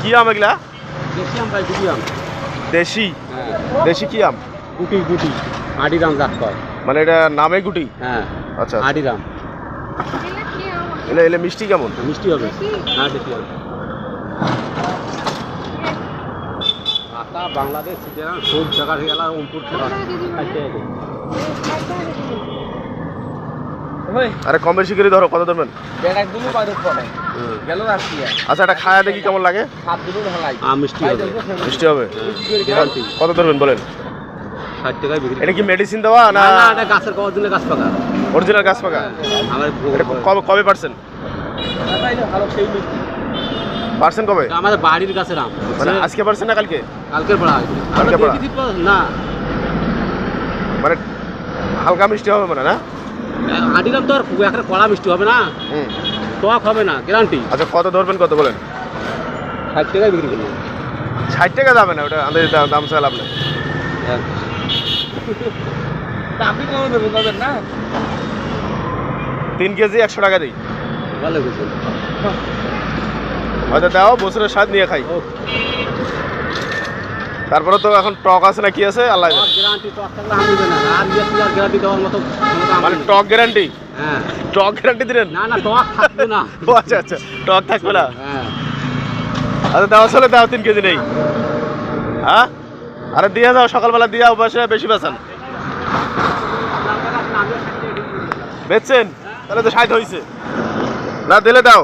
কি আম এগুলা? দেশি আম ভাই, গুটি আম। দেশি? হ্যাঁ, দেশি কি আম? গুটি গুটি আডিরাম জাত কয়। মানে এটা নামে গুটি? হ্যাঁ, আচ্ছা, আডিরাম। এলে এলে মিষ্টি কেমন? মিষ্টি হবে। হ্যাঁ, দেশি আম। ঢাকা, বাংলাদেশ, চিটাগাং সব জায়গা থেকে এলা অঙ্কুর খেলা। আরে কম বেশি করে ধরো, কত ধরবেন? আচ্ছা, এটা খায়া দেখি কেমন লাগে। মিষ্টি হবে। মিষ্টি হবে? গ্যারান্টি। কত ধরবেন বলেন? 60 টাকায় বিক্রি। এটা কি মেডিসিন দেওয়া না? না, এটা গাছের কওয়ার জন্য গাছ পাকা। অরিজিনাল গাছ পাকা? আমার এটা কবে কবে পারছেন? পারছেন কবে? আমাদের বাড়ির গাছের আম। মানে আজকে পারছেন না কালকে? কালকের পড়া কালকে পড়া? না, মানে হালকা মিষ্টি হবে মানে না? আডিরাম তো আর একটা কড়া মিষ্টি হবে না, হুম। টক হবে না, গ্যারান্টি। আচ্ছা, কত ধরবেন কত বলেন? 60 টাকায় বিক্রি করলাম। 60 টাকা যাবে না, ওটা আমাদের দাম চাল আপনি। আপনি কত দেবেন বলবেন না? 3 কেজি 100 টাকা দিই। ভালো কিছু হয়তো দাও, বছরের স্বাদ নিয়ে খাই। তারপরে তো এখন টক আছে না কি আছে আল্লাহ জানে। গ্যারান্টি টক থাকলে আমি দেব না, আর গ্যারান্টি দেওয়ার মতো মানে টক গ্যারান্টি? হ্যাঁ, টক গ্যারান্টি দিলেন? না না, টক থাকবে না। ও আচ্ছা আচ্ছা, টক থাকবে না। হ্যাঁ, আচ্ছা, দাও চলে দাও, 3 কেজি নেই। হ্যাঁ, আরে দিয়ে যাও, সকালবেলা দিয়ে অবশ্যই বেশি বেচান। বেচছেন? তাহলে তো 60 হয়েছে। না দিলে দাও।